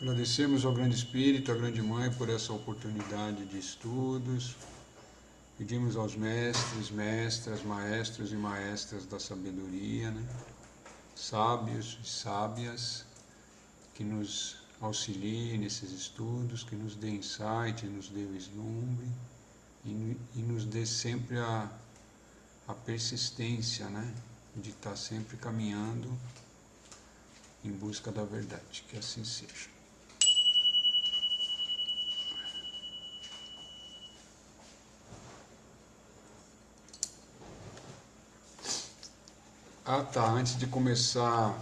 Agradecemos ao Grande Espírito, à Grande Mãe, por essa oportunidade de estudos. Pedimos aos mestres, mestras, maestros e maestras da sabedoria, né? Sábios e sábias, que nos auxiliem nesses estudos, que nos dê insight, nos dê vislumbre e nos dê sempre a persistência, né? De estar sempre caminhando em busca da verdade. Que assim seja. Antes de começar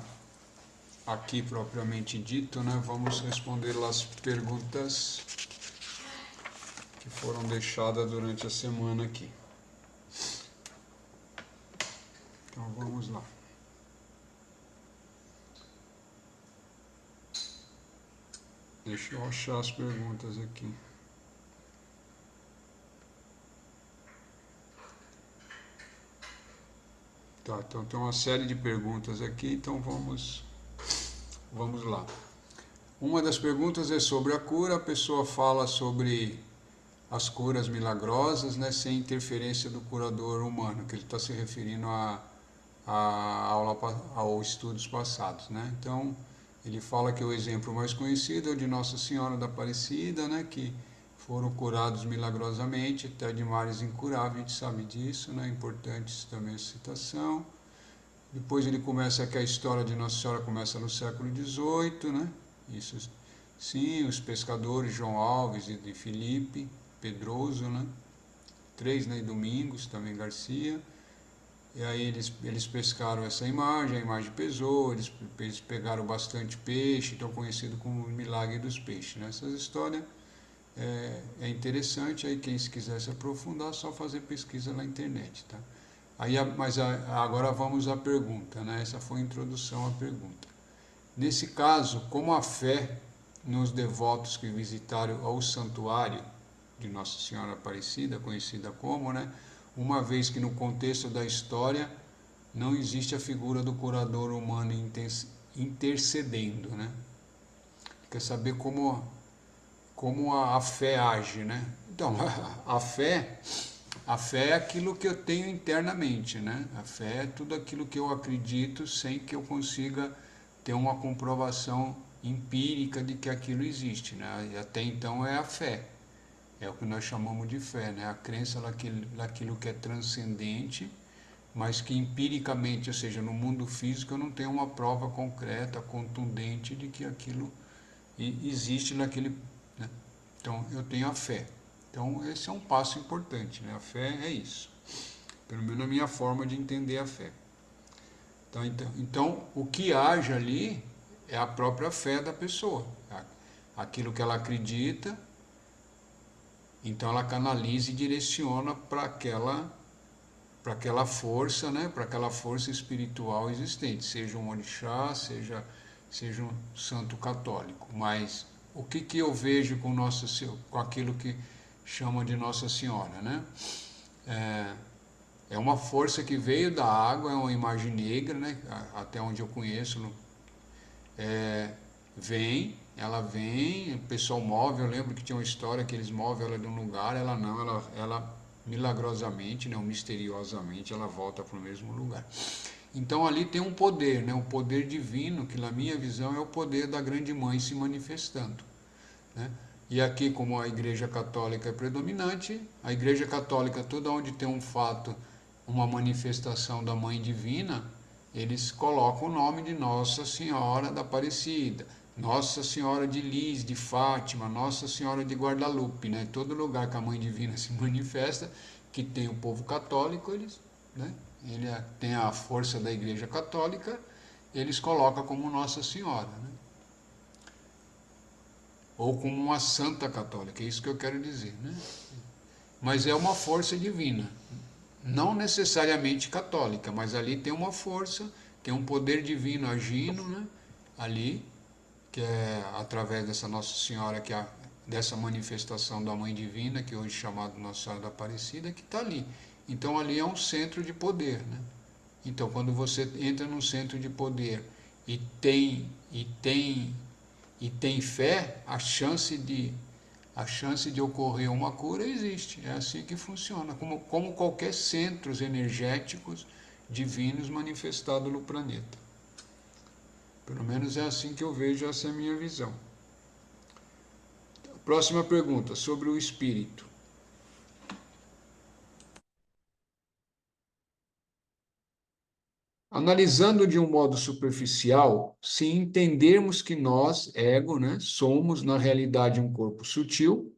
aqui propriamente dito, né, vamos responder as perguntas que foram deixadas durante a semana aqui. Então vamos lá. Deixa eu achar as perguntas aqui. Tá, então tem uma série de perguntas aqui, então vamos lá. Uma das perguntas é sobre a cura. A pessoa fala sobre as curas milagrosas, né, sem interferência do curador humano, que ele está se referindo aos estudos passados, né? Então, ele fala que o exemplo mais conhecido é o de Nossa Senhora da Aparecida, né, que foram curados milagrosamente, até de males incuráveis, a gente sabe disso, né? Importante também a citação. Depois ele começa que a história de Nossa Senhora começa no século XVIII, né? Isso, sim, os pescadores João Alves e de Felipe Pedroso, né? 3, né? E Domingos, também Garcia. E aí eles pescaram essa imagem, a imagem pesou, eles pegaram bastante peixe, então conhecido como o milagre dos peixes, né? Essas histórias é interessante, aí quem se quiser se aprofundar, só fazer pesquisa na internet, tá? Agora vamos à pergunta, né? Essa foi a introdução à pergunta. Nesse caso, como a fé nos devotos que visitaram o santuário de Nossa Senhora Aparecida, conhecida como, né? Uma vez que no contexto da história não existe a figura do curador humano intercedendo, né? Quer saber como a fé age, né? Então, a fé é aquilo que eu tenho internamente, né? A fé é tudo aquilo que eu acredito sem que eu consiga ter uma comprovação empírica de que aquilo existe, né? E até então é a fé, é o que nós chamamos de fé, né? A crença naquilo que é transcendente, mas que empiricamente, ou seja, no mundo físico eu não tenho uma prova concreta, contundente de que aquilo existe naquele, né? Então eu tenho a fé. Então esse é um passo importante, né? A fé é isso, pelo menos a minha forma de entender a fé. Então o que age ali é a própria fé da pessoa, aquilo que ela acredita, então ela canaliza e direciona para aquela força, né? Para aquela força espiritual existente, seja um orixá, seja um santo católico. Mas o que eu vejo com aquilo que chama de Nossa Senhora, né? É uma força que veio da água, é uma imagem negra, né? Até onde eu conheço, ela vem, o pessoal move. Eu lembro que tinha uma história que eles movem ela de um lugar, ela milagrosamente, né, ou misteriosamente, ela volta para o mesmo lugar. Então ali tem um poder, né, um poder divino, que na minha visão é o poder da Grande Mãe se manifestando, né? E aqui, como a Igreja Católica é predominante, a Igreja Católica, toda onde tem um fato, uma manifestação da Mãe Divina, eles colocam o nome de Nossa Senhora da Aparecida, Nossa Senhora de Lis, de Fátima, Nossa Senhora de Guadalupe, né? Todo lugar que a Mãe Divina se manifesta, que tem o povo católico, né? Ele tem a força da Igreja Católica, eles colocam como Nossa Senhora, né? Ou como uma santa católica, é isso que eu quero dizer, né? Mas é uma força divina, não necessariamente católica, mas ali tem uma força, tem um poder divino agindo, né? Ali, que é através dessa Nossa Senhora, dessa manifestação da Mãe Divina, que hoje é chamada Nossa Senhora da Aparecida, que está ali. Então ali é um centro de poder, né? Então quando você entra num centro de poder e e tem fé, a chance de ocorrer uma cura existe. É assim que funciona, como qualquer centros energéticos divinos manifestados no planeta. Pelo menos é assim que eu vejo, essa é a minha visão. Próxima pergunta, sobre o espírito. Analisando de um modo superficial, se entendermos que nós, ego, né, somos na realidade um corpo sutil,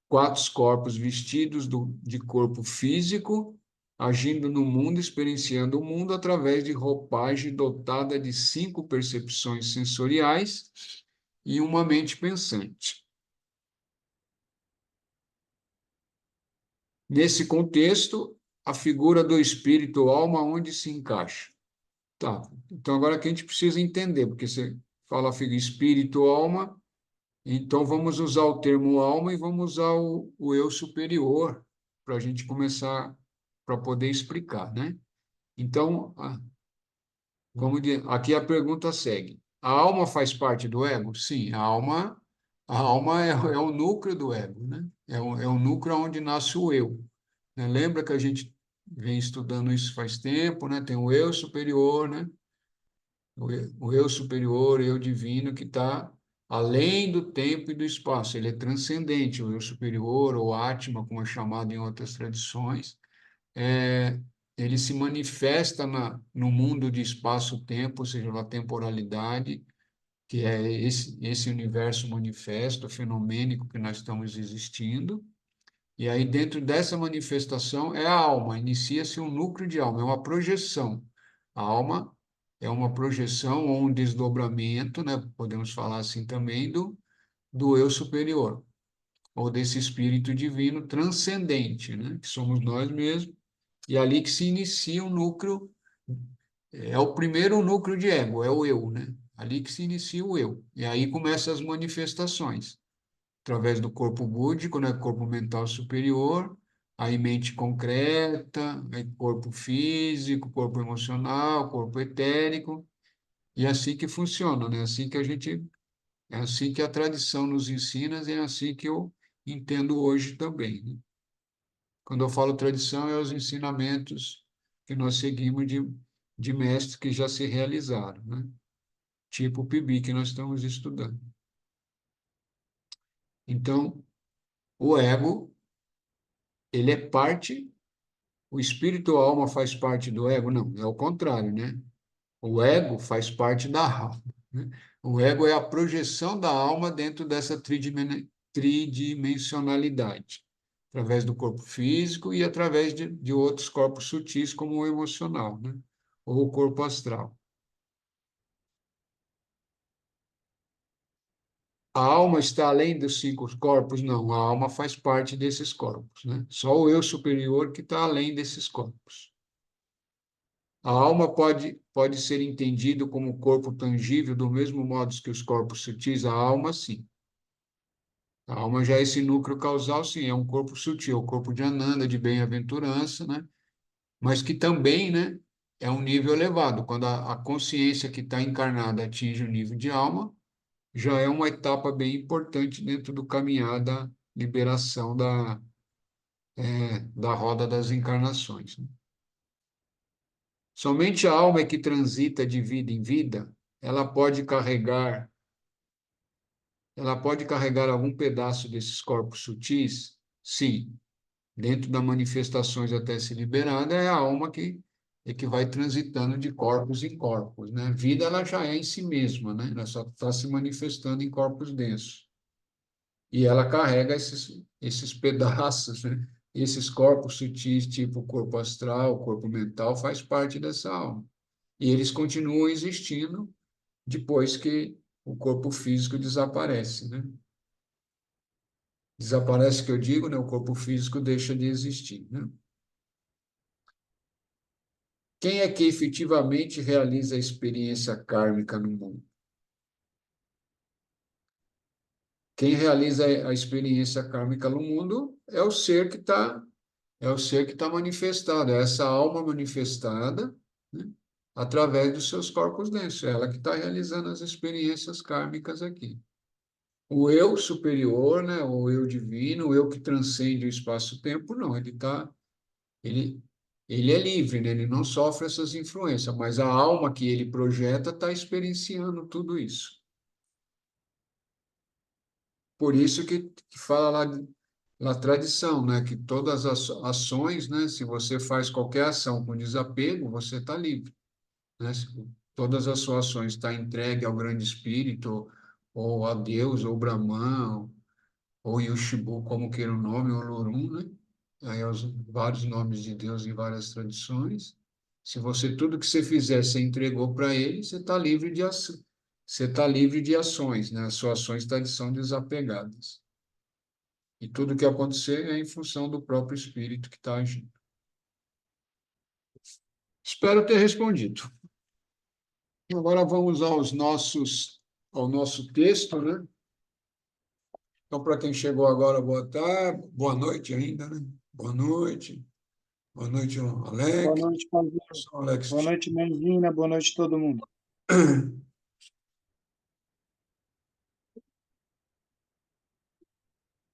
quatro corpos vestidos de corpo físico, agindo no mundo, experienciando o mundo através de roupagem dotada de 5 percepções sensoriais e uma mente pensante. Nesse contexto, a figura do espírito ou alma onde se encaixa? Tá, então agora que a gente precisa entender, porque você fala figura espírito ou alma, então vamos usar o termo alma e vamos usar o eu superior para a gente começar, para poder explicar, né? Então, aqui a pergunta segue. A alma faz parte do ego? Sim, a alma é o núcleo do ego, né? É o núcleo onde nasce o eu, né? Lembra que a gente vem estudando isso faz tempo, né? Tem o eu superior, né? O eu superior, o eu divino, que está além do tempo e do espaço. Ele é transcendente, o eu superior, ou Atma, como é chamado em outras tradições. É, ele se manifesta no mundo de espaço-tempo, ou seja, na temporalidade, que é esse universo manifesto, fenomênico que nós estamos existindo. E aí, dentro dessa manifestação, é a alma, inicia-se um núcleo de alma, é uma projeção. A alma é uma projeção ou um desdobramento, né? Podemos falar assim também, do eu superior, ou desse espírito divino transcendente, né? Que somos nós mesmos, e é ali que se inicia um núcleo, é o primeiro núcleo de ego, é o eu, né? Ali que se inicia o eu. E aí começam as manifestações através do corpo búdico, né, corpo mental superior, aí mente concreta, aí corpo físico, corpo emocional, corpo etérico, e é assim que funciona, né? É assim que a tradição nos ensina, e é assim que eu entendo hoje também, né? Quando eu falo tradição, é os ensinamentos que nós seguimos de mestres que já se realizaram, né? Tipo o PIBI que nós estamos estudando. Então, o ego, ele é parte. O espírito ou alma faz parte do ego? Não, é o contrário, né? O ego faz parte da alma, né? O ego é a projeção da alma dentro dessa tridimensionalidade, através do corpo físico e através de outros corpos sutis, como o emocional, né? Ou o corpo astral. A alma está além dos 5 corpos? Não, a alma faz parte desses corpos, né? Só o eu superior que está além desses corpos. A alma pode ser entendido como corpo tangível, do mesmo modo que os corpos sutis, a alma, sim. A alma já é esse núcleo causal, sim, é um corpo sutil, o corpo de Ananda, de bem-aventurança, né? Mas que também, né, é um nível elevado. Quando a consciência que está encarnada atinge o nível de alma, já é uma etapa bem importante dentro do caminhar da liberação da roda das encarnações, né? Somente a alma é que transita de vida em vida, ela pode carregar, ela pode carregar algum pedaço desses corpos sutis? Sim. Dentro das manifestações até se liberada, é a alma que vai transitando de corpos em corpos, né? Vida, ela já é em si mesma, né? Ela só está se manifestando em corpos densos. E ela carrega esses pedaços, né? Esses corpos sutis, tipo o corpo astral, o corpo mental, faz parte dessa alma. E eles continuam existindo depois que o corpo físico desaparece, né? Desaparece que eu digo, né? O corpo físico deixa de existir, né? Quem é que efetivamente realiza a experiência kármica no mundo? Quem realiza a experiência kármica no mundo é o ser que está manifestado, é essa alma manifestada, né? através dos seus corpos densos. É ela que está realizando as experiências kármicas aqui. O eu superior, né, o eu divino, o eu que transcende o espaço-tempo, não, ele, ele é livre, né, ele não sofre essas influências, mas a alma que ele projeta está experienciando tudo isso. Por isso que fala lá na tradição, né, que todas as ações, né, se você faz qualquer ação com desapego, você está livre, né? Se todas as suas ações estão entregue ao grande espírito, ou a Deus, ou Brahman, ou Yoshibu, como queira o nome, ou Lorum, né? Aí os vários nomes de Deus em várias tradições. Se você, tudo que você fizer, você entregou para ele, você está livre de ação. Você está livre de ações, né? As suas ações são desapegadas. E tudo que acontecer é em função do próprio espírito que está agindo. Espero ter respondido. Agora vamos ao nosso texto, né? Então, para quem chegou agora, boa tarde, boa noite ainda, né? Boa noite. Boa noite, Boa Alex. noite, Paulo. Sou Alex. Boa noite, Mãezinha. Boa noite, todo mundo.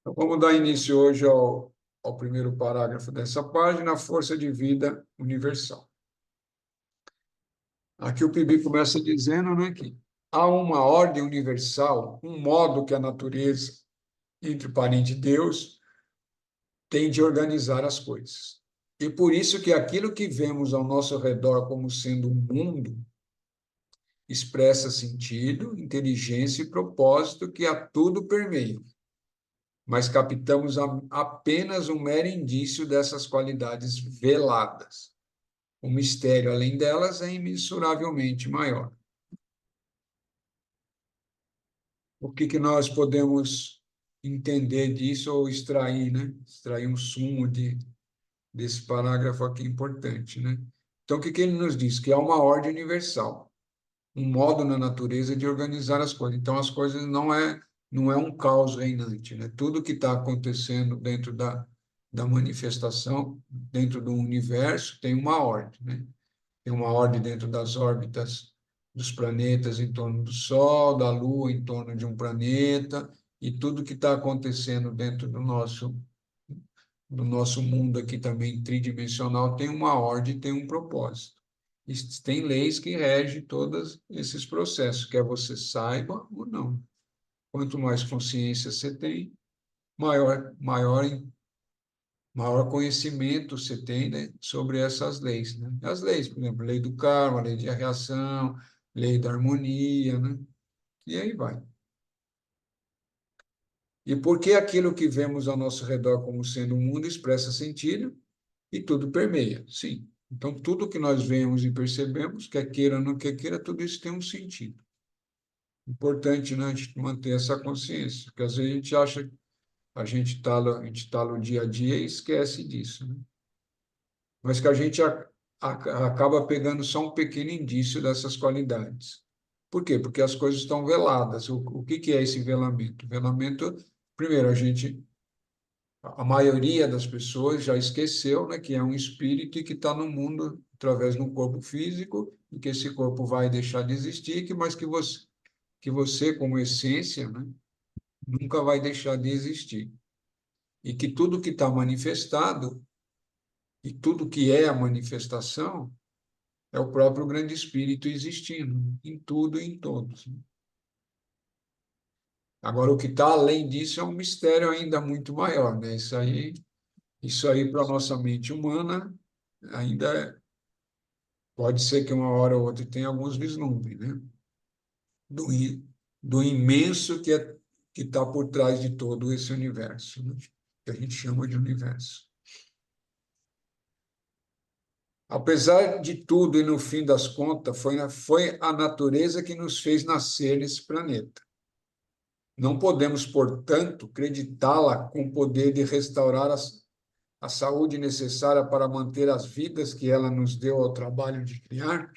Então, vamos dar início hoje ao primeiro parágrafo dessa página, a força de vida universal. Aqui o Pibi começa dizendo, né, que há uma ordem universal, um modo que a natureza, entre parente de Deus, tem de organizar as coisas. E por isso que aquilo que vemos ao nosso redor como sendo um mundo expressa sentido, inteligência e propósito que a tudo permeia. Mas captamos apenas um mero indício dessas qualidades veladas. O mistério, além delas, é imensuravelmente maior. O que nós podemos entender disso ou extrair, né? Extrair um sumo desse parágrafo aqui importante, né? Então, o que ele nos diz? Que há uma ordem universal, um modo na natureza de organizar as coisas. Então, as coisas não é um caos reinante, né? Tudo que está acontecendo dentro da manifestação, dentro do universo, tem uma ordem, né? Tem uma ordem dentro das órbitas dos planetas em torno do Sol, da Lua em torno de um planeta, e tudo que está acontecendo dentro do nosso mundo aqui também tridimensional tem uma ordem, tem um propósito. E tem leis que regem todos esses processos, quer você saiba ou não. Quanto mais consciência você tem, maior conhecimento você tem, né, sobre essas leis, né? As leis, por exemplo, lei do karma, lei de reação, lei da harmonia, né? E aí vai. E por que aquilo que vemos ao nosso redor como sendo um mundo expressa sentido e tudo permeia? Sim. Então, tudo que nós vemos e percebemos, quer queira ou não quer queira, tudo isso tem um sentido. Importante, né, a gente manter essa consciência, porque às vezes a gente acha, a gente tá no dia a dia e esquece disso, né? Mas que a gente acaba pegando só um pequeno indício dessas qualidades. Por quê? Porque as coisas estão veladas. O que é esse velamento? Velamento, primeiro, a maioria das pessoas já esqueceu, né, que é um espírito e que está no mundo através de um corpo físico e que esse corpo vai deixar de existir, mas que você como essência, né, nunca vai deixar de existir. E que tudo que está manifestado e tudo que é a manifestação é o próprio grande espírito existindo em tudo e em todos. Agora, o que está além disso é um mistério ainda muito maior, né? Isso aí para a nossa mente humana ainda pode ser que uma hora ou outra tenha alguns vislumbres, né? Do, do imenso que está por trás de todo esse universo, né? Que a gente chama de universo. Apesar de tudo e no fim das contas, foi a natureza que nos fez nascer nesse planeta. Não podemos, portanto, creditá-la com o poder de restaurar a saúde necessária para manter as vidas que ela nos deu ao trabalho de criar.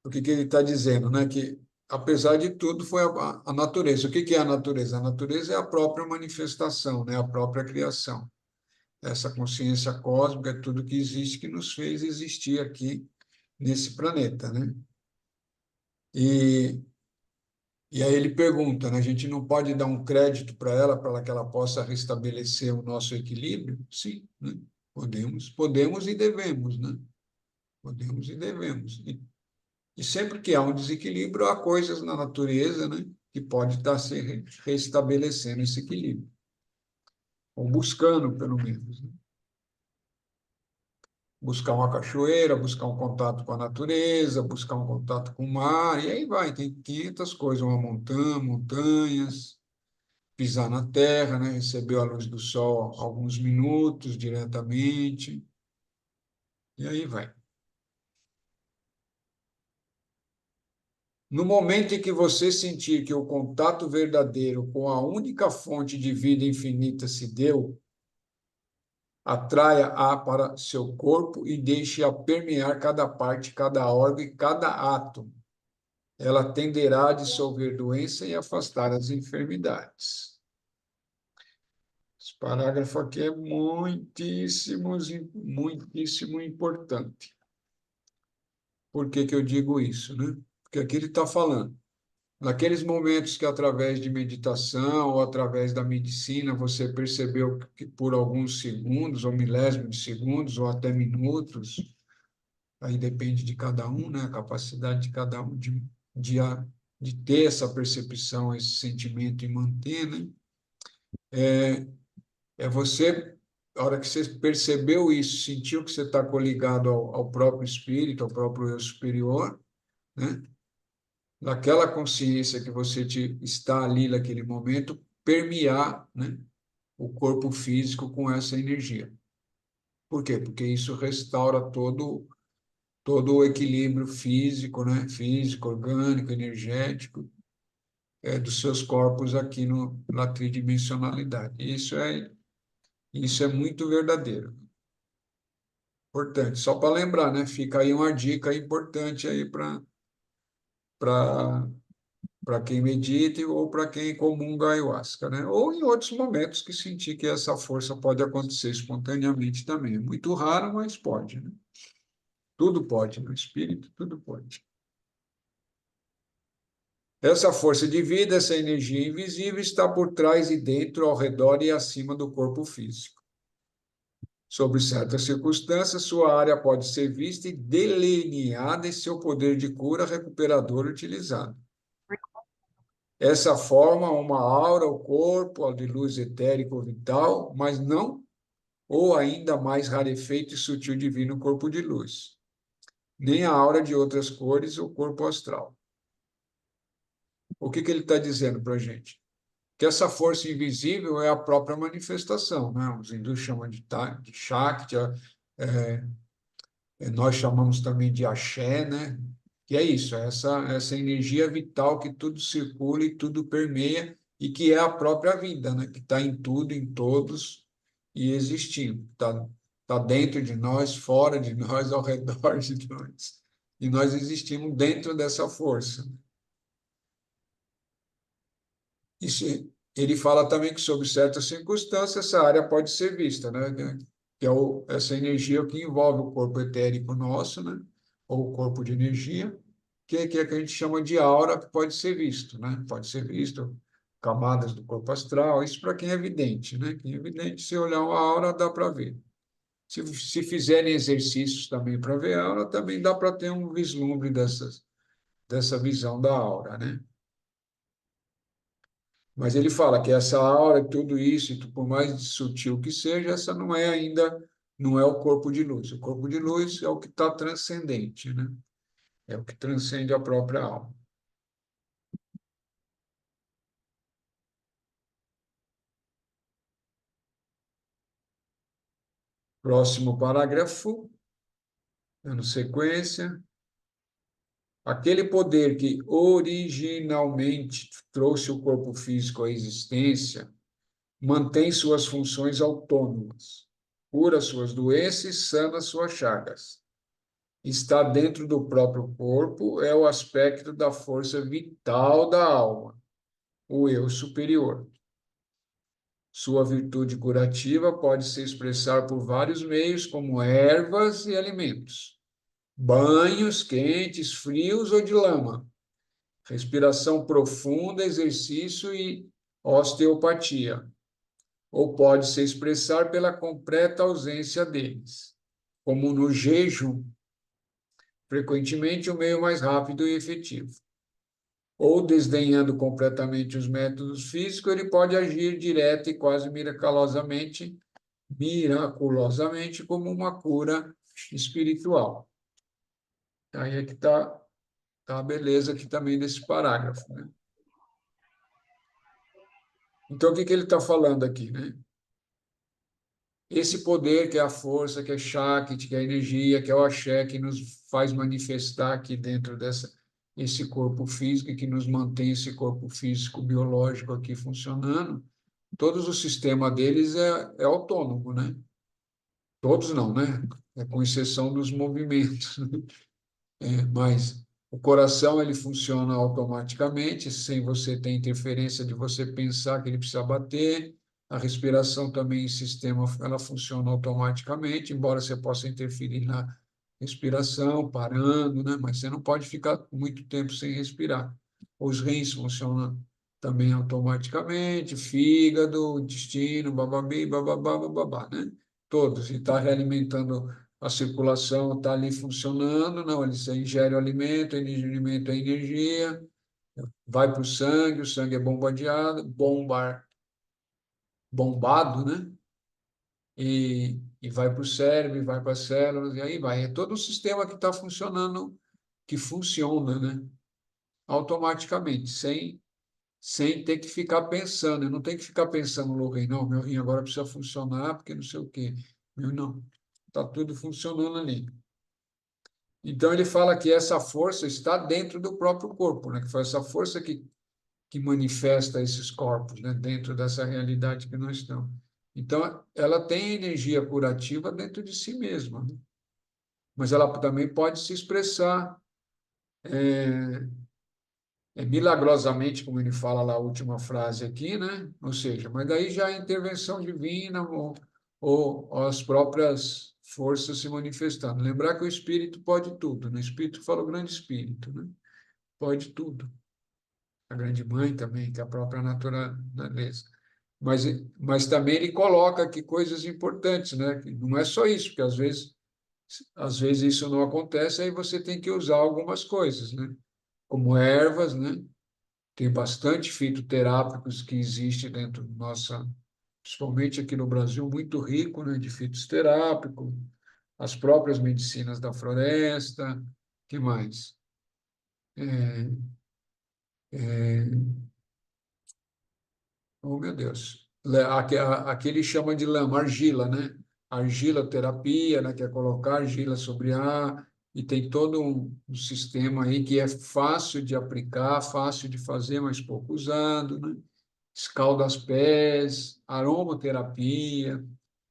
O que ele está dizendo, né? Que, apesar de tudo, foi a natureza. O que é a natureza? A natureza é a própria manifestação, né? A própria criação. essa consciência cósmica, tudo que existe, que nos fez existir aqui nesse planeta, né? E, e aí ele pergunta, né, a gente não pode dar um crédito para que ela possa restabelecer o nosso equilíbrio? Sim, né? Podemos e devemos, né? Podemos e devemos. E sempre que há um desequilíbrio, há coisas na natureza, né, que pode estar se restabelecendo esse equilíbrio, ou buscando, pelo menos, né? Buscar uma cachoeira, buscar um contato com a natureza, buscar um contato com o mar, e aí vai, tem 500 coisas, uma montanha, montanhas, pisar na terra, né, receber a luz do sol alguns minutos diretamente, e aí vai. No momento em que você sentir que o contato verdadeiro com a única fonte de vida infinita se deu, atraia-a para seu corpo e deixe-a permear cada parte, cada órgão e cada átomo. Ela tenderá a dissolver doença e afastar as enfermidades. Esse parágrafo aqui é muitíssimo importante. Por que que eu digo isso, né? Porque aqui ele está falando. Naqueles momentos que, através de meditação ou através da medicina, você percebeu que por alguns segundos, ou milésimos de segundos, ou até minutos, aí depende de cada um, né? A capacidade de cada um de, de ter essa percepção, esse sentimento e manter, né? É você, a hora que você percebeu isso, sentiu que você está coligado ao próprio espírito, ao próprio eu superior, né? Naquela consciência que está ali naquele momento, permear, né, o corpo físico com essa energia. Por quê? Porque isso restaura todo o equilíbrio físico, né, físico, orgânico, energético, dos seus corpos aqui na tridimensionalidade. Isso é muito verdadeiro. Importante. Só para lembrar, né? Fica aí uma dica importante aí para quem medita ou para quem comunga a ayahuasca, né? Ou em outros momentos que sentir que essa força pode acontecer espontaneamente também. É muito raro, mas pode, né? Tudo pode, no espírito, tudo pode. Essa força de vida, essa energia invisível, está por trás e dentro, ao redor e acima do corpo físico. Sob certas circunstâncias, sua área pode ser vista e delineada e seu poder de cura recuperador utilizado. Essa forma uma aura, o corpo, de luz etérico vital, mas não ou ainda mais rarefeito e sutil divino corpo de luz, nem a aura de outras cores, o corpo astral. O que ele está dizendo para a gente? Que essa força invisível é a própria manifestação, né? Os hindus chamam de Shakti, nós chamamos também de axé, né? Que é isso, essa energia vital que tudo circula e tudo permeia e que é a própria vida, né? Que está em tudo, em todos e existindo. Tá dentro de nós, fora de nós, ao redor de nós. E nós existimos dentro dessa força. Isso, ele fala também que, sob certas circunstâncias, essa área pode ser vista, né? Que é essa energia que envolve o corpo etérico nosso, né? Ou o corpo de energia, que é que a gente chama de aura, que pode ser visto, né? Pode ser visto camadas do corpo astral, isso para quem é vidente, né? Quem é vidente, se olhar uma aura, dá para ver. Se fizerem exercícios também para ver a aura, também dá para ter um vislumbre dessa visão da aura, né? Mas ele fala que essa aura, tudo isso, e por mais sutil que seja, essa não é ainda, não é o corpo de luz. O corpo de luz é o que está transcendente, né? É o que transcende a própria alma. Próximo parágrafo, dando sequência. Aquele poder que originalmente trouxe o corpo físico à existência mantém suas funções autônomas, cura suas doenças e sana suas chagas. Está dentro do próprio corpo, é o aspecto da força vital da alma, o eu superior. Sua virtude curativa pode se expressar por vários meios, como ervas e alimentos, banhos quentes, frios ou de lama, respiração profunda, exercício e osteopatia, ou pode se expressar pela completa ausência deles, como no jejum, frequentemente o meio mais rápido e efetivo. Ou desdenhando completamente os métodos físicos, ele pode agir direto e quase miraculosamente como uma cura espiritual. Aí é que está a beleza aqui também desse parágrafo, né? Então, o que ele está falando aqui, né? Esse poder que é a força, que é Shakti, que é a energia, que é o axé, que nos faz manifestar aqui dentro esse corpo físico e que nos mantém esse corpo físico biológico aqui funcionando, todos o sistema deles é autônomo, né? Todos não, né? É com exceção dos movimentos. Mas o coração ele funciona automaticamente, sem você ter interferência de você pensar que ele precisa bater. A respiração também, em sistema, ela funciona automaticamente, embora você possa interferir na respiração, parando, né? Mas você não pode ficar muito tempo sem respirar. Os rins funcionam também automaticamente, fígado, intestino, bababi, bababá, bababá, né? Todos, e está realimentando a circulação, está ali funcionando, não, ele ingere o alimento é energia, vai para o sangue é bombardeado, bombado, né? E vai para o cérebro, e vai para as células, e aí vai. É todo um sistema que está funcionando, que funciona, né? Automaticamente, sem ter que ficar pensando. Eu não tenho que ficar pensando no rim, não, meu rim agora precisa funcionar, porque não sei o quê. Meu, não, está tudo funcionando ali. Então, ele fala que essa força está dentro do próprio corpo, né? Que foi essa força que manifesta esses corpos, né? Dentro dessa realidade que nós estamos. Então, ela tem energia curativa dentro de si mesma, né? Mas ela também pode se expressar milagrosamente, como ele fala lá, a última frase aqui, né? Ou seja, mas daí já é intervenção divina ou as próprias forças se manifestando. Lembrar que o espírito pode tudo, né? O espírito fala o grande espírito, né? Pode tudo. A grande mãe também, que é a própria natureza. Mas, mas também ele coloca aqui coisas importantes, né? Que não é só isso, porque às vezes isso não acontece, aí você tem que usar algumas coisas, né? Como ervas, né? Tem bastante fitoterápicos que existe dentro da nossa, principalmente aqui no Brasil, muito rico, né? De fitoterápico, as próprias medicinas da floresta, que mais? É, é, Oh, meu Deus. Aqui ele chama de lama, argila, né? Argila terapia, né? Que é colocar argila sobre ar, e tem todo um sistema aí que é fácil de aplicar, fácil de fazer, mas pouco usado, né? Escalda os pés, aromaterapia,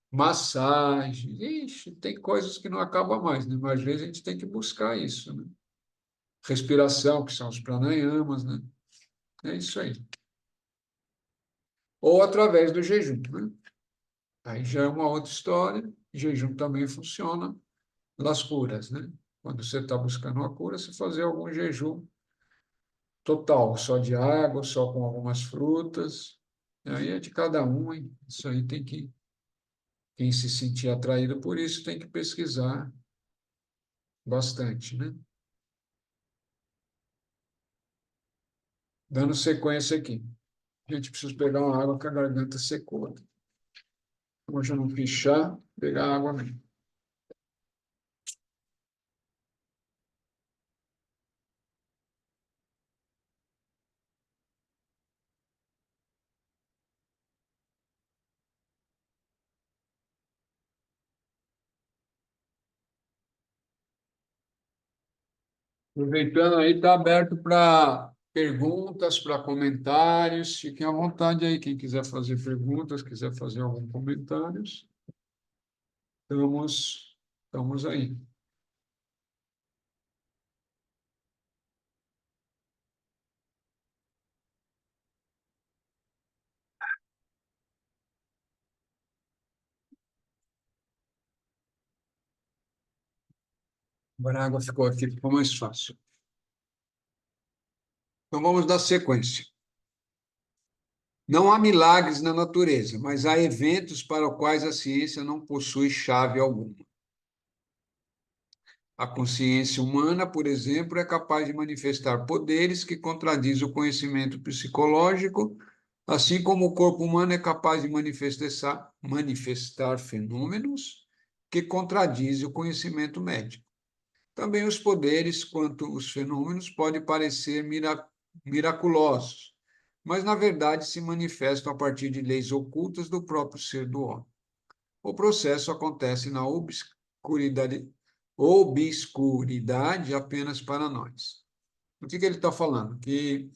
massagem. Ixi, tem coisas que não acabam mais, né? Mas às vezes a gente tem que buscar isso, né? Respiração, que são os pranayamas, né? É isso aí. Ou através do jejum, né? Aí já é uma outra história. Jejum também funciona nas curas, né? Quando você está buscando uma cura, você fazer algum jejum total, só de água, só com algumas frutas. Aí é de cada um, hein? Isso aí tem que, quem se sentir atraído por isso, tem que pesquisar bastante, né? Dando sequência aqui. Gente, preciso pegar uma água que a garganta secou. Hoje eu não fiz chá, pegar água mesmo. Aproveitando aí, está aberto para perguntas, para comentários. Fiquem à vontade aí, quem quiser fazer perguntas, quiser fazer algum comentários, estamos aí. Agora a água ficou aqui, ficou mais fácil. Então vamos dar sequência. Não há milagres na natureza, mas há eventos para os quais a ciência não possui chave alguma. A consciência humana, por exemplo, é capaz de manifestar poderes que contradizem o conhecimento psicológico, assim como o corpo humano é capaz de manifestar fenômenos que contradizem o conhecimento médico. Também os poderes, quanto os fenômenos, podem parecer miraculosos, mas na verdade se manifestam a partir de leis ocultas do próprio ser do homem. O processo acontece na obscuridade apenas para nós. O que ele está falando? Que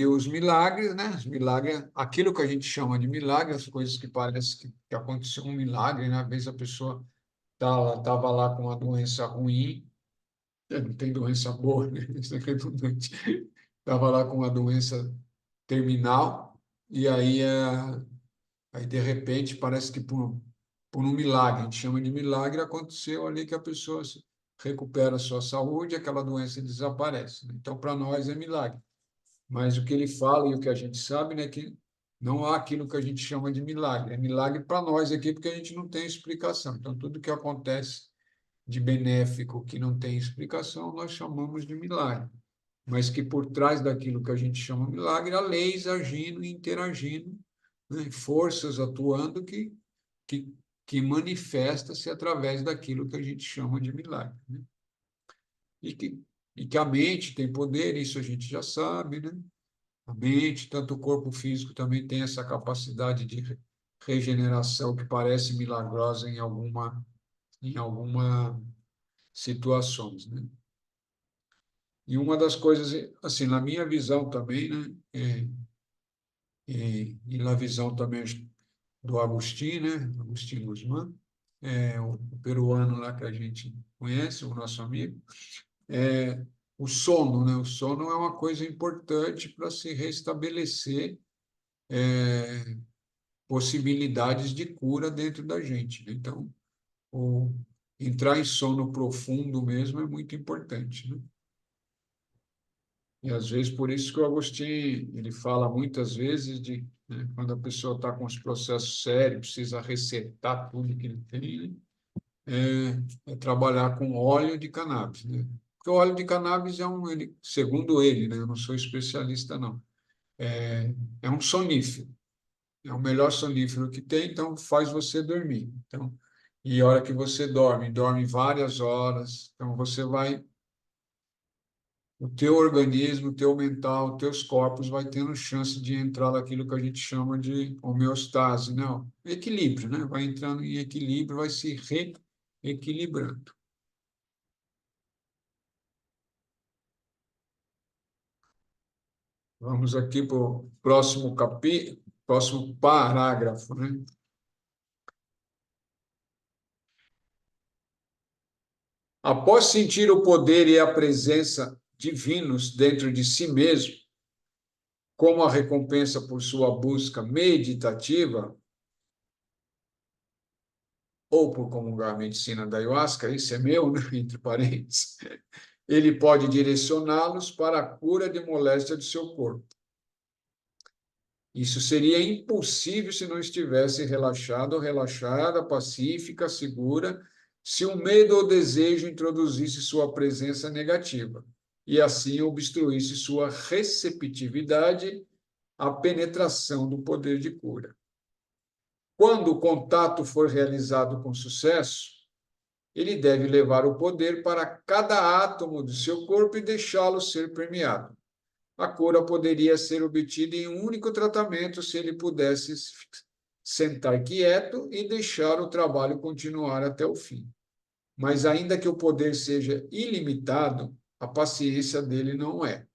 os milagres, né? Os milagres, aquilo que a gente chama de milagre, as coisas que parece que aconteceu um milagre, né? Às vezes a pessoa estava lá com uma doença ruim, não tem doença boa, né? Isso é redundante. Estava lá com uma doença terminal, e aí de repente, parece que por um milagre, a gente chama de milagre, aconteceu ali que a pessoa recupera a sua saúde, aquela doença desaparece, né? Então, para nós é milagre. Mas o que ele fala e o que a gente sabe, né, que não há aquilo que a gente chama de milagre. É milagre para nós aqui, porque a gente não tem explicação. Então, tudo que acontece de benéfico que não tem explicação, nós chamamos de milagre. Mas que por trás daquilo que a gente chama milagre, há leis agindo e interagindo, né? Forças atuando que, que manifesta-se através daquilo que a gente chama de milagre, né? E que a mente tem poder, isso a gente já sabe, né? A mente, tanto o corpo físico também tem essa capacidade de regeneração que parece milagrosa em alguma situações, né? E uma das coisas, assim, na minha visão também, né, e na visão também do Agostinho, né, Agostinho Guzmán, o peruano lá que a gente conhece, o nosso amigo, é o sono, né? O sono é uma coisa importante para se restabelecer possibilidades de cura dentro da gente, né? Então, o, entrar em sono profundo mesmo é muito importante, né? E às vezes por isso que o Agostinho ele fala muitas vezes de, né, quando a pessoa está com os processos sérios, precisa resetar tudo que ele tem, né, é trabalhar com óleo de cannabis, né? Porque o óleo de cannabis segundo ele, né, eu não sou especialista não, é um sonífero, é o melhor sonífero que tem, então faz você dormir. Então, e a hora que você dorme várias horas, então você vai o teu organismo, o teu mental, os teus corpos vai tendo chance de entrar naquilo que a gente chama de homeostase, não, equilíbrio, né? Vai entrando em equilíbrio, vai se reequilibrando. Vamos aqui para o próximo capítulo, próximo parágrafo, né? Após sentir o poder e a presença divinos dentro de si mesmo, como a recompensa por sua busca meditativa, ou por comungar a medicina da ayahuasca, isso é meu, né? Entre parênteses, ele pode direcioná-los para a cura de moléstia do seu corpo. Isso seria impossível se não estivesse relaxado ou relaxada, pacífica, segura, se o medo ou desejo introduzisse sua presença negativa e assim obstruísse sua receptividade à penetração do poder de cura. Quando o contato for realizado com sucesso, ele deve levar o poder para cada átomo do seu corpo e deixá-lo ser permeado. A cura poderia ser obtida em um único tratamento se ele pudesse sentar quieto e deixar o trabalho continuar até o fim. Mas, ainda que o poder seja ilimitado, a paciência dele não é.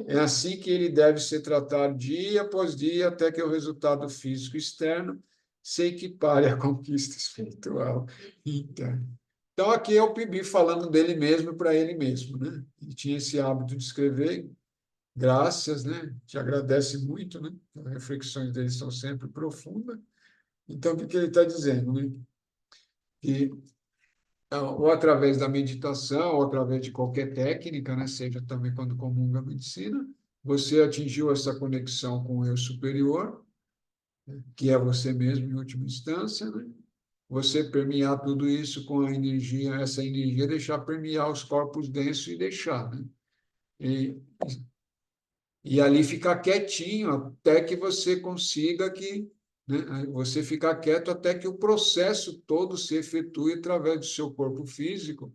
É assim que ele deve ser tratado dia após dia, até que o resultado físico externo se equipare à conquista espiritual interna. Então, aqui é o Pibi falando dele mesmo para ele mesmo, né? Ele tinha esse hábito de escrever, graças, né? Te agradece muito, né? As reflexões dele são sempre profundas. Então, o que ele está dizendo, né? Que ou através da meditação, ou através de qualquer técnica, né? Seja também quando comunga a medicina, você atingiu essa conexão com o eu superior, que é você mesmo em última instância, né? Você permear tudo isso com a energia, essa energia deixar permear os corpos densos e deixar, né? E, e ali ficar quietinho até que você consiga que, né? Você ficar quieto até que o processo todo se efetue através do seu corpo físico,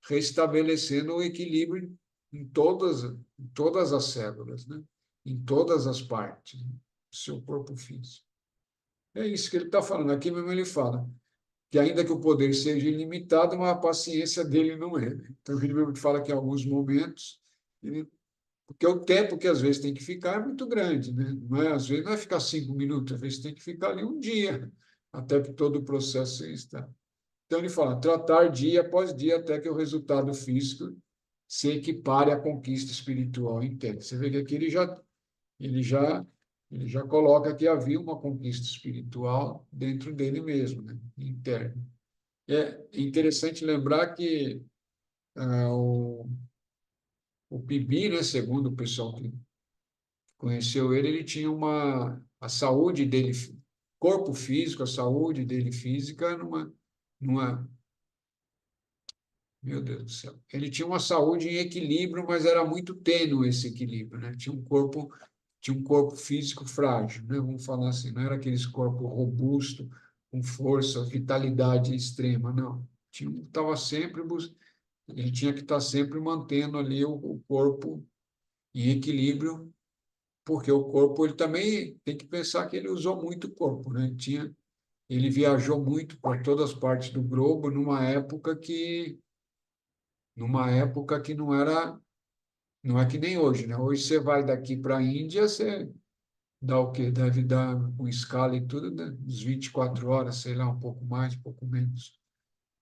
restabelecendo o equilíbrio em todas as células, né? Em todas as partes do seu corpo físico. É isso que ele está falando. Aqui mesmo ele fala que ainda que o poder seja ilimitado, mas a paciência dele não é. Então ele mesmo fala que em alguns momentos, porque o tempo que às vezes tem que ficar é muito grande, né? Não é, às vezes não é ficar 5 minutos, às vezes tem que ficar ali um dia, até que todo o processo está. Então ele fala, tratar dia após dia até que o resultado físico se equipare à conquista espiritual interna. Você vê que aqui ele já, ele já coloca que havia uma conquista espiritual dentro dele mesmo, né? Interna. É interessante lembrar que o Pibi, né, segundo o pessoal que conheceu ele, ele tinha a saúde dele, corpo físico, a saúde dele física, numa meu Deus do céu. Ele tinha uma saúde em equilíbrio, mas era muito tênue esse equilíbrio, né? Tinha um corpo físico frágil, né? Vamos falar assim, não era aqueles corpo robusto, com força, vitalidade extrema, não. Estava sempre ele tinha que estar sempre mantendo ali o corpo em equilíbrio, porque o corpo ele também tem que pensar que ele usou muito o corpo, né? Ele viajou muito por todas as partes do globo numa época que não é que nem hoje, né? Hoje você vai daqui para a Índia, você dá o quê? Deve dar com escala e tudo, né? Uns 24 horas, sei lá, um pouco mais, um pouco menos.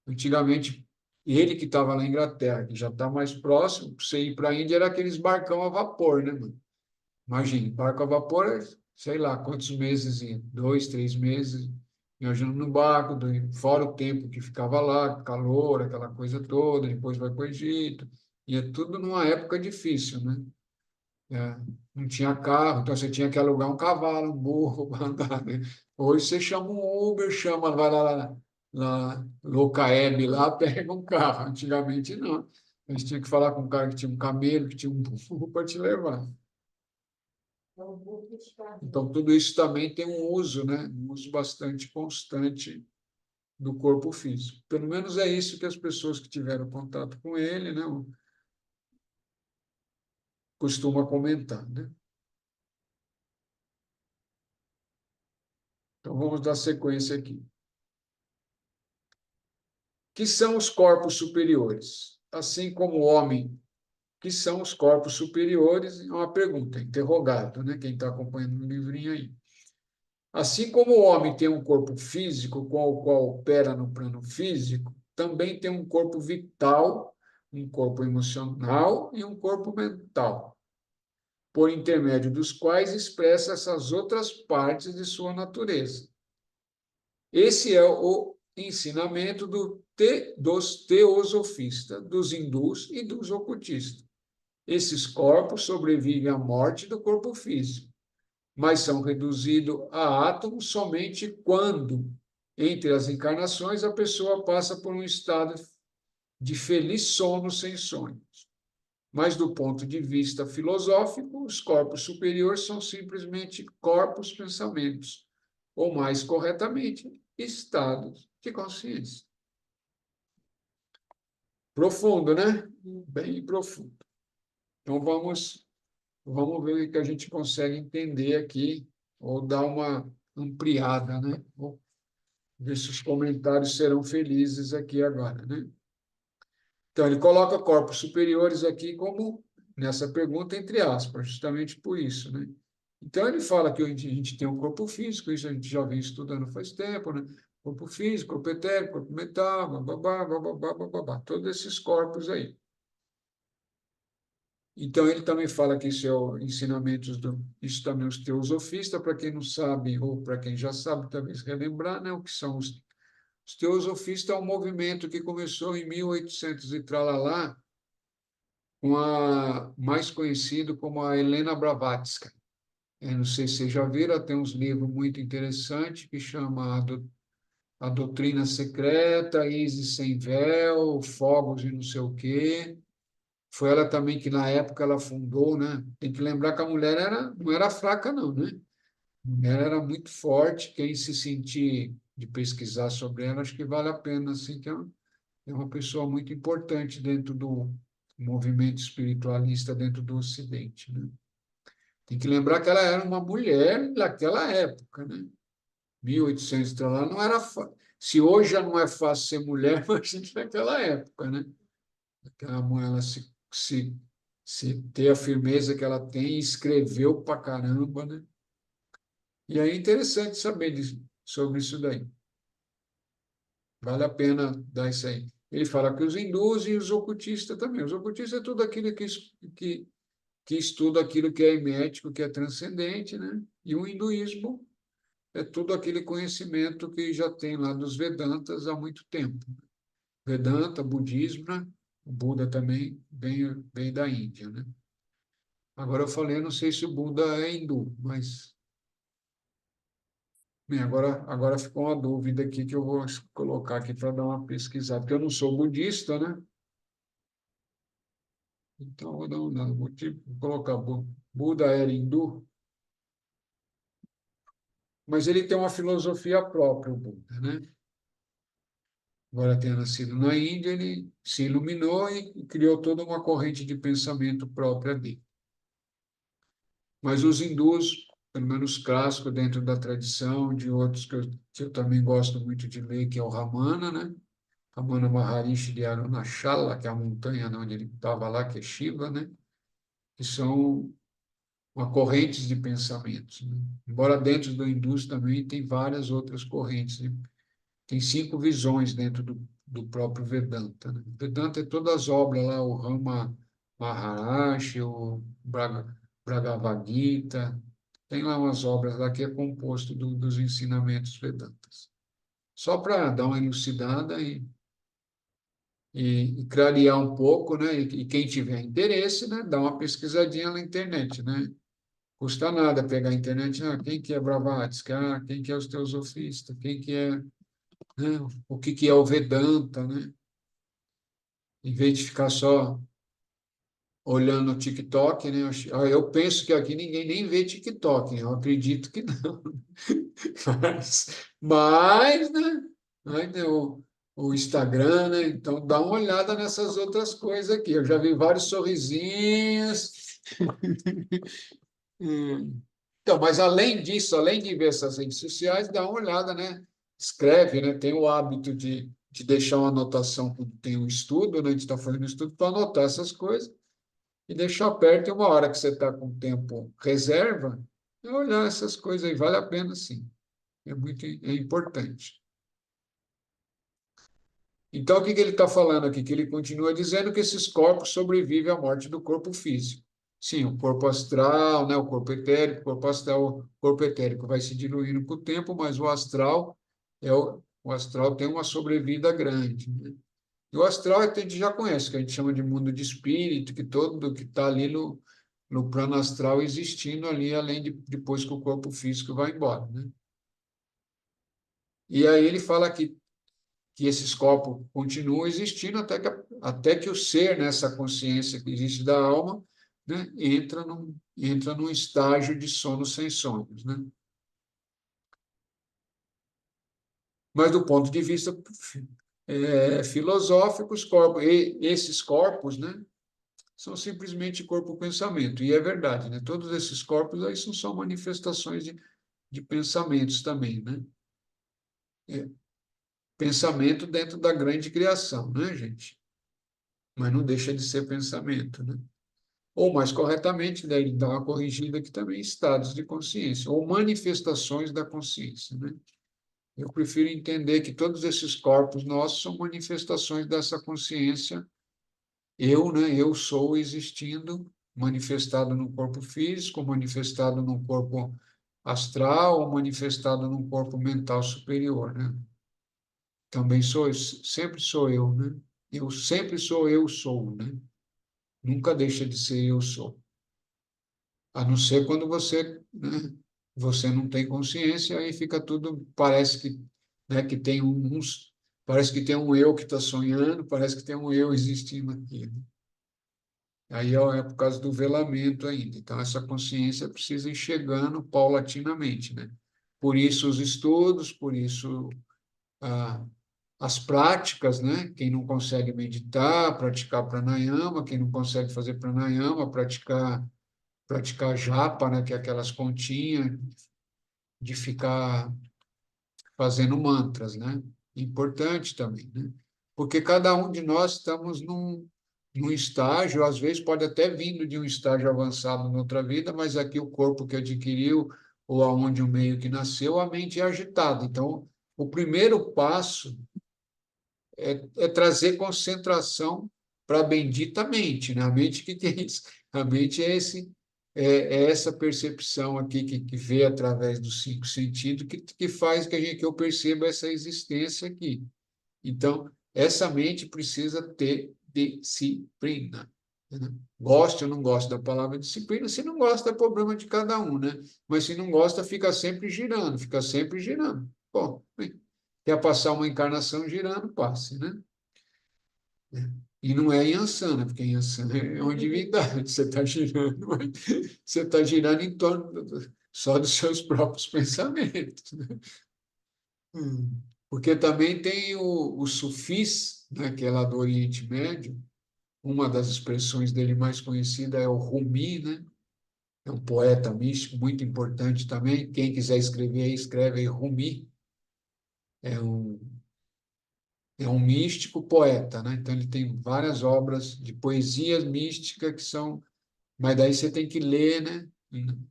Antigamente, ele que estava na Inglaterra, que já está mais próximo, para você ir para a Índia era aqueles barcão a vapor, né, mano? Imagine, barco a vapor, sei lá, quantos meses ia? 2, 3 meses, viajando no barco, fora o tempo que ficava lá, calor, aquela coisa toda, depois vai para o Egito, e é tudo numa época difícil, né? É, não tinha carro, então você tinha que alugar um cavalo, um burro para andar, né? Hoje você chama um Uber, vai lá, Locaeb, lá, pega um carro. Antigamente não. A gente tinha que falar com um cara que tinha um camelo, que tinha um burro para te levar. Então, tudo isso também tem um uso, né? Um uso bastante constante do corpo físico. Pelo menos é isso que as pessoas que tiveram contato com ele, né, costumam comentar, né? Então, vamos dar sequência aqui. Que são os corpos superiores? Assim como o homem, que são os corpos superiores? É uma pergunta, interrogado, né? Quem está acompanhando o livrinho aí. Assim como o homem tem um corpo físico com o qual opera no plano físico, também tem um corpo vital, um corpo emocional e um corpo mental, por intermédio dos quais expressa essas outras partes de sua natureza. Esse é o ensinamento dos teosofistas, dos hindus e dos ocultistas. Esses corpos sobrevivem à morte do corpo físico, mas são reduzidos a átomos somente quando, entre as encarnações, a pessoa passa por um estado de feliz sono sem sonhos. Mas, do ponto de vista filosófico, os corpos superiores são simplesmente corpos-pensamentos, ou mais corretamente, estados de consciência. Profundo, né? Bem profundo. Então, vamos ver o que a gente consegue entender aqui, ou dar uma ampliada, né? Vou ver se os comentários serão felizes aqui agora, né? Então, ele coloca corpos superiores aqui como, nessa pergunta, entre aspas, justamente por isso, né? Então, ele fala que a gente tem um corpo físico, isso a gente já vem estudando faz tempo, né? Corpo físico, corpo etérico, corpo mental, bababá, bababá, bababá, todos esses corpos aí. Então, ele também fala que isso é o ensinamentos isso também os teosofistas, para quem não sabe, ou para quem já sabe, talvez relembrar, né? O que são Os teosofistas é um movimento que começou em 1800 e tralalá, com a mais conhecido como a Helena Blavatsky. Eu não sei se vocês já viram, ela tem uns livros muito interessantes que chama a Doutrina Secreta, Isis Sem Véu, Fogos e não sei o quê. Foi ela também que, na época, ela fundou, né? Tem que lembrar que a mulher não era fraca, não, né? A mulher era muito forte. Quem se sentir de pesquisar sobre ela, acho que vale a pena, assim, que é uma pessoa muito importante dentro do movimento espiritualista dentro do Ocidente, né? Tem que lembrar que ela era uma mulher daquela época, né? 1800, então ela não era se hoje já não é fácil ser mulher, imagina naquela época, né? Aquela mulher, ela se ter a firmeza que ela tem, escreveu pra caramba, né? E aí é interessante saber sobre isso daí. Vale a pena dar isso aí. Ele fala que os hindus e os ocultistas também. Os ocultistas é tudo aquilo que estuda aquilo que é hermético, que é transcendente, né? E o hinduísmo é tudo aquele conhecimento que já tem lá dos Vedantas há muito tempo. Vedanta, budismo, né? O Buda também vem da Índia, né? Agora eu falei, eu não sei se o Buda é hindu, mas bem, agora ficou uma dúvida aqui que eu vou colocar aqui para dar uma pesquisada, porque eu não sou budista, né? Então, eu vou dar uma olhada. Vou colocar Buda era hindu, mas ele tem uma filosofia própria, o Buda, né? Embora tenha nascido na Índia, ele se iluminou e criou toda uma corrente de pensamento própria dele. Mas os hindus, pelo menos clássicos dentro da tradição, de outros que eu também gosto muito de ler, que é o Ramana, né? Ramana Maharishi de Arunachala, que é a montanha onde ele estava lá, que é Shiva, né? Que são uma correntes de pensamentos, né? Embora dentro do hindus também tem várias outras correntes, né? Tem 5 visões dentro do próprio Vedanta, né? Vedanta é todas as obras lá, o Rama Maharishi, o Bhagavad Gita, tem lá umas obras lá que é composto dos ensinamentos Vedantas. Só para dar uma elucidada e clarear um pouco, né? E quem tiver interesse, né? Dá uma pesquisadinha na internet, né? Custa nada pegar a internet, quem que é Blavatsky, quem que é os teosofistas, quem que é, né? O que que é o Vedanta, né? Em vez de ficar só olhando o TikTok, né? Eu penso que aqui ninguém nem vê TikTok, né? Eu acredito que não. Mas, né? Né, o Instagram, né? Então dá uma olhada nessas outras coisas aqui. Eu já vi vários sorrisinhos. Então, mas além disso, além de ver essas redes sociais, dá uma olhada, né? Escreve, né? Tem o hábito de deixar uma anotação quando tem um estudo, né? A gente está fazendo um estudo para anotar essas coisas e deixar perto, e uma hora que você está com tempo reserva, é olhar essas coisas aí, vale a pena sim, é importante. Então, o que ele está falando aqui? Que ele continua dizendo que esses corpos sobrevivem à morte do corpo físico. Sim, o corpo astral, né, o corpo etérico, o corpo astral, o corpo etérico vai se diluindo com o tempo, mas o astral o astral tem uma sobrevida grande, né? E o astral a gente já conhece, que a gente chama de mundo de espírito, que todo que está ali no plano astral existindo ali, além de depois que o corpo físico vai embora, né? E aí ele fala que esses corpos continuam existindo até que o ser, né, essa consciência que existe da alma, né, entra num estágio de sono sem sonhos, né? Mas do ponto de vista filosófico, esses corpos, né, são simplesmente corpo-pensamento. E é verdade, né? Todos esses corpos aí são só manifestações de pensamentos também, né? É, pensamento dentro da grande criação, né, gente? Mas não deixa de ser pensamento, né? Ou, mais corretamente, né, ele dá uma corrigida aqui também, estados de consciência, ou manifestações da consciência, né? Eu prefiro entender que todos esses corpos nossos são manifestações dessa consciência. Eu, né, eu sou existindo, manifestado no corpo físico, manifestado no corpo astral, ou manifestado num corpo mental superior, né? também sempre sou eu, né? Eu sempre sou eu sou, né? Nunca deixa de ser eu sou. A não ser quando você, né, você não tem consciência, aí fica tudo, parece que, né, que tem parece que tem um eu que está sonhando, parece que tem um eu existindo aqui, né? Aí é por causa do velamento ainda. Então, essa consciência precisa ir chegando paulatinamente, né? Por isso os estudos, por isso ah, as práticas, né? Quem não consegue meditar, praticar pranayama, quem não consegue fazer pranayama, praticar japa, né? Que é aquelas continhas de ficar fazendo mantras, né? Importante também, né? Porque cada um de nós estamos num estágio, às vezes pode até vindo de um estágio avançado na outra vida, mas aqui o corpo que adquiriu, ou aonde o meio que nasceu, a mente é agitada. Então, o primeiro passo é trazer concentração para a bendita mente, né? A mente que tem isso. A mente é essa percepção aqui que vê através dos cinco sentidos que faz que eu perceba essa existência aqui. Então, essa mente precisa ter disciplina, né? Goste ou não goste da palavra disciplina, se não gosta é problema de cada um, né? Mas se não gosta, fica sempre girando, fica sempre girando. Bom, quer passar uma encarnação girando, passe, né? E não é Yansan, né? Porque Yansan é uma divindade, você está girando, mas você está girando em torno só dos seus próprios pensamentos, né? Porque também tem os sufis, né, que é lá do Oriente Médio, uma das expressões dele mais conhecida é o Rumi, né? É um poeta místico muito importante também. Quem quiser escrever aí, escreve aí Rumi. É um, é um místico poeta, né? Então ele tem várias obras de poesia mística que são, mas daí você tem que ler, né?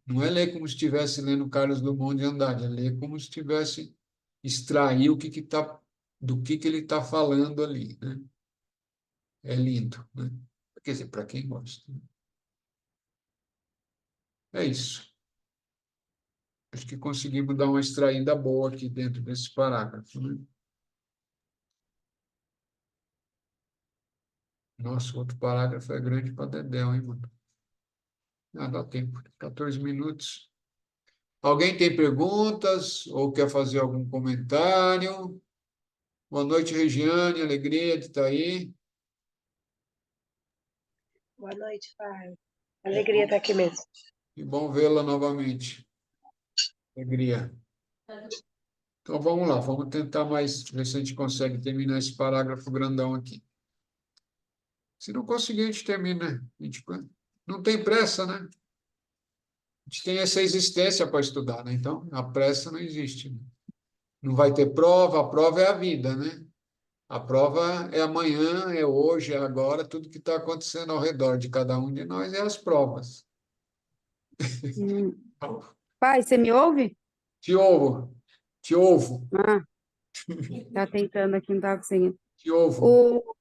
Não é ler como se estivesse lendo Carlos Drummond de Andrade, é ler como se estivesse extrair o que tá do que ele está falando ali, né? É lindo, né? Quer dizer, para quem gosta, né? É isso. Acho que conseguimos dar uma extraída boa aqui dentro desse parágrafo, né? Nossa, o outro parágrafo é grande para dedéu, hein, mano? Ah, dá tempo. 14 minutos. Alguém tem perguntas ou quer fazer algum comentário? Boa noite, Regiane. Alegria de estar aí. Boa noite, Pai. Alegria estar aqui mesmo. Que bom vê-la novamente. Alegria. Então vamos lá, vamos tentar mais, ver se a gente consegue terminar esse parágrafo grandão aqui. Se não conseguir, a gente termina. A gente não tem pressa, né? A gente tem essa existência para estudar, né? Então, a pressa não existe, né? Não vai ter prova, a prova é a vida, né? A prova é amanhã, é hoje, é agora, tudo que está acontecendo ao redor de cada um de nós é as provas. Hum. Pai, você me ouve? Te ovo, te ovo, Ah, tá tentando aqui, não tá conseguindo. te ovo.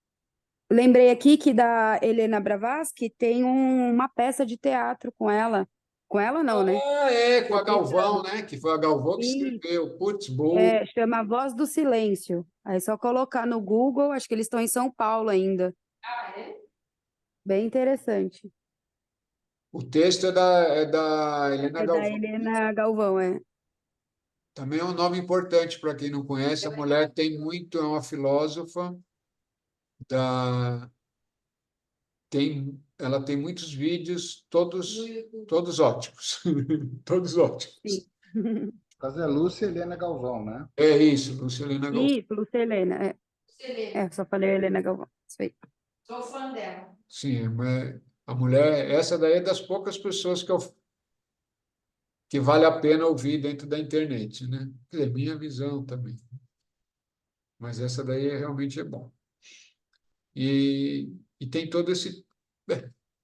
Lembrei aqui que da Helena Blavatsky tem uma peça de teatro com ela. Com ela não, né? Ah, é, com Tô a Galvão, pensando. né? Que foi a Galvão que E escreveu. Putz, boa. chama Voz do Silêncio. Aí é só colocar no Google, acho que eles estão em São Paulo ainda. Bem interessante. O texto é da Helena É da Galvão. Helena Galvão, é. Também é um nome importante para quem não conhece. A mulher tem muito, é uma filósofa da ela tem muitos vídeos, todos ótimos. Todos ótimos. Sim. No caso é Lúcia Helena Galvão, né? É isso, Lucilena Galvão. Isso, Lúcia Helena. Só falei Helena Galvão. Isso aí. Sou fã dela. Sim, mas a mulher, essa daí é das poucas pessoas que vale a pena ouvir dentro da internet, né? Quer dizer, minha visão também. Mas essa daí realmente é bom. E tem todo esse.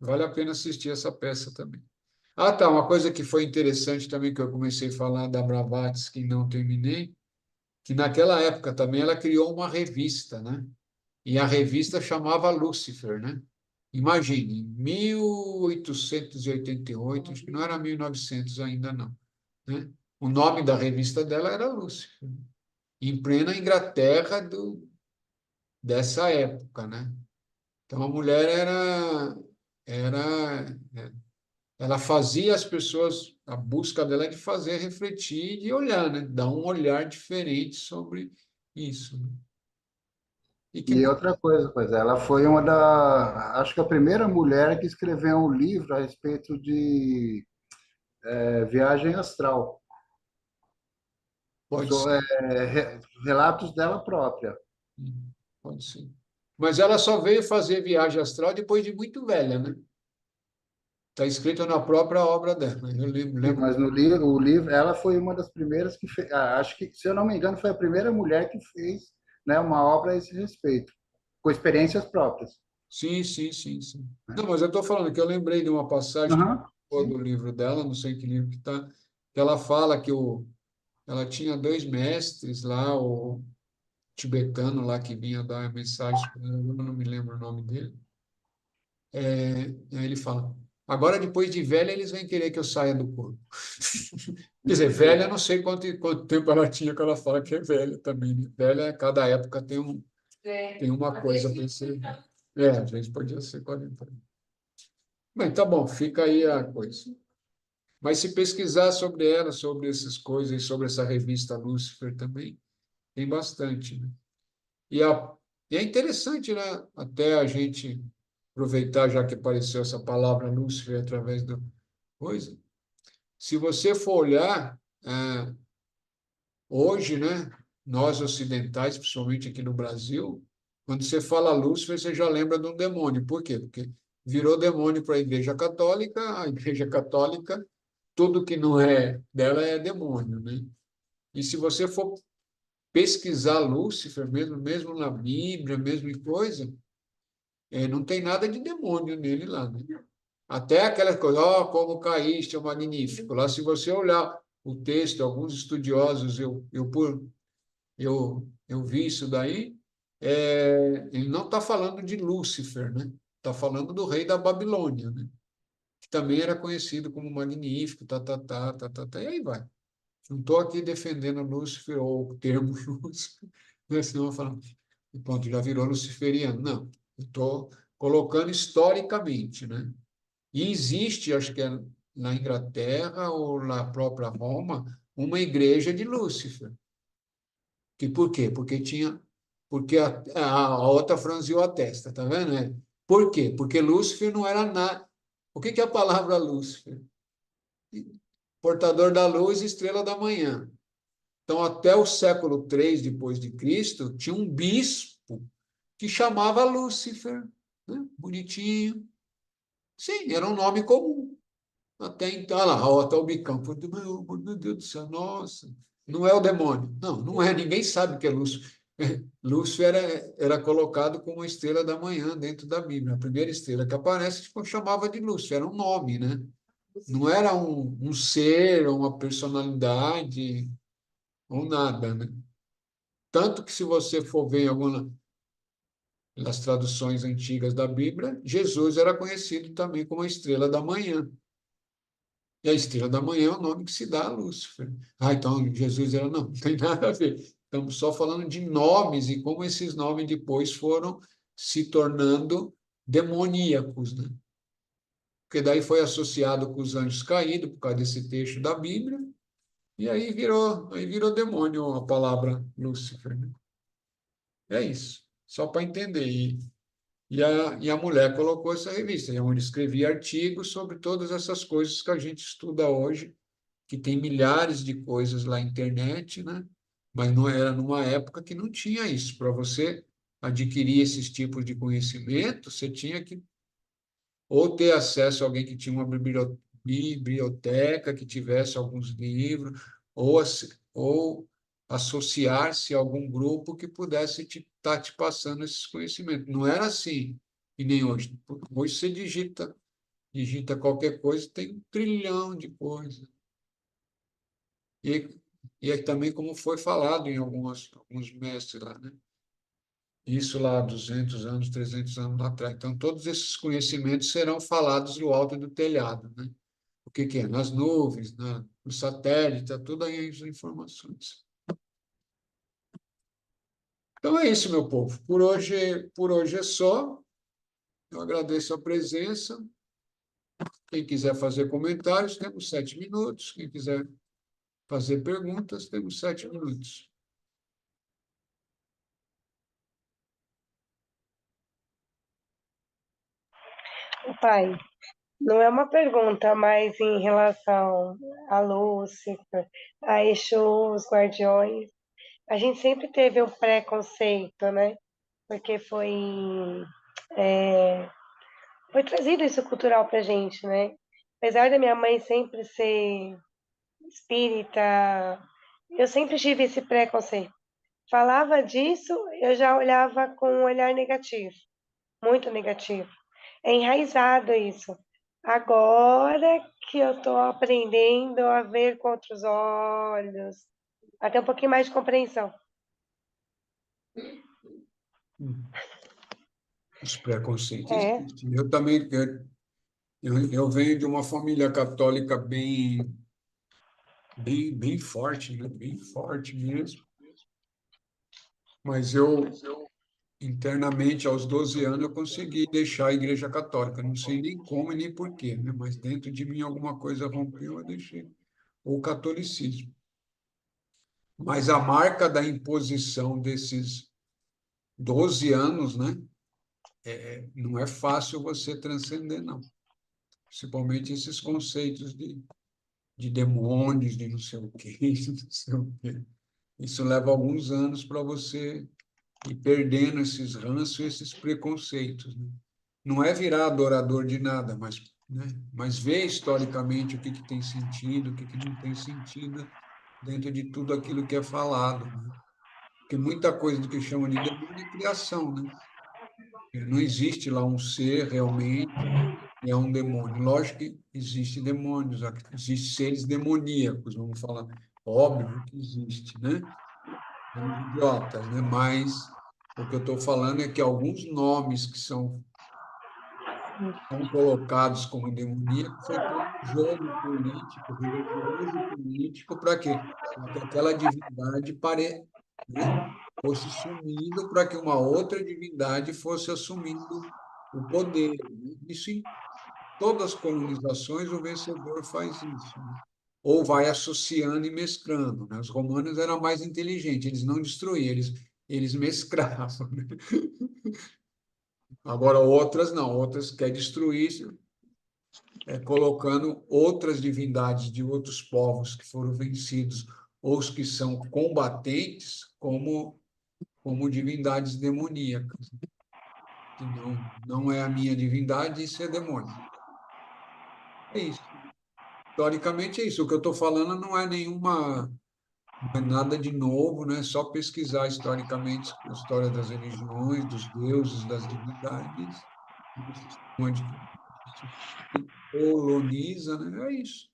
Vale a pena assistir essa peça também. Ah, tá. Uma coisa que foi interessante também, que eu comecei a falar da Blavatsky e não terminei, que naquela época também ela criou uma revista, né? E a revista chamava Lúcifer, né? Imagine, em 1888, acho que não era 1900 ainda não, né? O nome da revista dela era Lúcifer. em plena Inglaterra dessa época, né? Então, a mulher ela fazia as pessoas, a busca dela é de fazer refletir e de olhar, né? Dar um olhar diferente sobre isso, né? E que E outra coisa, pois é, ela foi acho que a primeira mulher que escreveu um livro a respeito de viagem astral. pode ser, Relatos dela própria. pode ser. Mas ela só veio fazer viagem astral depois de muito velha, né? Está escrito na própria obra dela. Eu Sim, lembro. mas no livro, o livro, ela foi uma das primeiras que fez, acho que, se eu não me engano, foi a primeira mulher que fez, né, uma obra a esse respeito, com experiências próprias, Sim, sim, sim, sim. né? Não, mas eu estou falando que eu lembrei de uma passagem que Aham, foi do sim. livro dela, não sei que livro que está, que ela fala que ela tinha dois mestres lá, o tibetano lá que vinha dar a mensagem, eu não me lembro o nome dele. Aí ele fala, agora depois de velha eles vêm querer que eu saia do corpo. Quer dizer, velha, eu não sei quanto tempo ela tinha, que ela fala que é velha também, né? Velha, cada época tem uma coisa para ser. Às vezes podia ser 40 anos. Bem, tá bom, fica aí a coisa. Mas se pesquisar sobre ela, sobre essas coisas e sobre essa revista Lúcifer também, tem bastante, né? E, e é interessante, né? Até a gente aproveitar, já que apareceu essa palavra Lúcifer através do coisa. Se você for olhar, hoje, né? Nós ocidentais, principalmente aqui no Brasil, quando você fala Lúcifer, você já lembra de um demônio. Por quê? Porque virou demônio para a Igreja Católica, tudo que não é dela é demônio, né? E se você for pesquisar Lúcifer, mesmo na Bíblia, mesmo em coisa, não tem nada de demônio nele lá, né? Até aquela coisa, ó, como caíste, é magnífico. Lá, se você olhar o texto, alguns estudiosos, eu vi isso daí, ele não está falando de Lúcifer, né? Está falando do rei da Babilônia, né? Que também era conhecido como magnífico, e aí vai. Não estou aqui defendendo Lúcifer ou o termo Lúcifer, né? Senão eu falo, pronto, já virou luciferiano. Não, eu estou colocando historicamente, né? E existe, acho que é na Inglaterra ou na própria Roma, uma igreja de Lúcifer. Que por quê? Porque a outra franziu a testa, tá vendo? Por quê? Porque Lúcifer não era nada. O que é a palavra Lúcifer? Portador da luz, estrela da manhã. Então, até o século III depois de Cristo, tinha um bispo que chamava Lúcifer, né? Bonitinho. Sim, era um nome comum. Até então, olha lá, até o bicão. Meu Deus do céu, nossa, não é o demônio. Não, não é, ninguém sabe o que é Lúcifer. Lúcifer era colocado como uma estrela da manhã dentro da Bíblia. A primeira estrela que aparece, tipo, chamava de Lúcifer, era um nome, né? Não era um ser, uma personalidade, ou nada, né? Tanto que se você for ver em alguma das traduções antigas da Bíblia, Jesus era conhecido também como a estrela da manhã. E a estrela da manhã é o nome que se dá a Lúcifer. Então Jesus era, não tem nada a ver. Estamos só falando de nomes e como esses nomes depois foram se tornando demoníacos, né? Porque daí foi associado com os anjos caídos, por causa desse texto da Bíblia, e aí virou demônio a palavra Lúcifer, né? É isso, só para entender. E a mulher colocou essa revista, onde escrevia artigos sobre todas essas coisas que a gente estuda hoje, que tem milhares de coisas lá na internet, né? Mas não era numa época que não tinha isso. Para você adquirir esses tipos de conhecimento, você tinha que ou ter acesso a alguém que tinha uma biblioteca, que tivesse alguns livros, ou associar-se a algum grupo que pudesse estar te passando esses conhecimentos. Não era assim, e nem hoje. Hoje você digita qualquer coisa, tem 1 trilhão de coisas. E é também como foi falado em alguns mestres lá, né? Isso lá 200 anos, 300 anos lá atrás. Então, todos esses conhecimentos serão falados no alto do telhado, né? O que é? Nas nuvens, no satélite, tudo aí as informações. Então é isso, meu povo. Por hoje é só. Eu agradeço a presença. Quem quiser fazer comentários, temos 7 minutos. Quem quiser fazer perguntas, temos 7 minutos. Pai, não é uma pergunta, mas em relação a Lúcifer, a Exu, os guardiões, a gente sempre teve um preconceito, né? Porque foi trazido isso cultural pra gente, né? Apesar da minha mãe sempre ser espírita, eu sempre tive esse preconceito. Falava disso, eu já olhava com um olhar negativo, muito negativo. É enraizado isso. Agora que eu estou aprendendo a ver com outros olhos, a ter um pouquinho mais de compreensão. Os preconceitos É, existem. Eu também eu venho de uma família católica bem forte, né? Bem forte mesmo. Mas eu, internamente, aos 12 anos, eu consegui deixar a Igreja Católica. Não sei nem como e nem porquê, né? Mas dentro de mim alguma coisa rompeu, eu deixei o catolicismo. Mas a marca da imposição desses 12 anos, né? Não é fácil você transcender, não. Principalmente esses conceitos de demônios, de não sei o quê, de não sei o quê. Isso leva alguns anos para você ir perdendo esses ranços, esses preconceitos, né? Não é virar adorador de nada, mas ver historicamente o que tem sentido, o que não tem sentido dentro de tudo aquilo que é falado, né? Porque muita coisa do que chamam de demônio é criação, né? Não existe lá um ser realmente e é um demônio. Lógico que existem demônios, existem seres demoníacos, vamos falar. Óbvio que existe, né? Somos idiotas, né? Mas o que eu estou falando é que alguns nomes que são colocados como demoníaco foi por um jogo político, religioso e político, para quê? Para que aquela divindade né, fosse sumindo, para que uma outra divindade fosse assumindo o poder, né? Isso em todas as colonizações, o vencedor faz isso, né? Ou vai associando e mesclando, né? Os romanos eram mais inteligentes, eles não destruíam, eles mesclavam, né? Agora, outras não, outras quer destruir, colocando outras divindades de outros povos que foram vencidos, ou os que são combatentes, como divindades demoníacas. Que não é a minha divindade, isso é demônio. É isso. Historicamente é isso. O que eu estou falando não é nada de novo, né? É só pesquisar historicamente a história das religiões, dos deuses, das divindades, do sistema de que coloniza, né? É isso.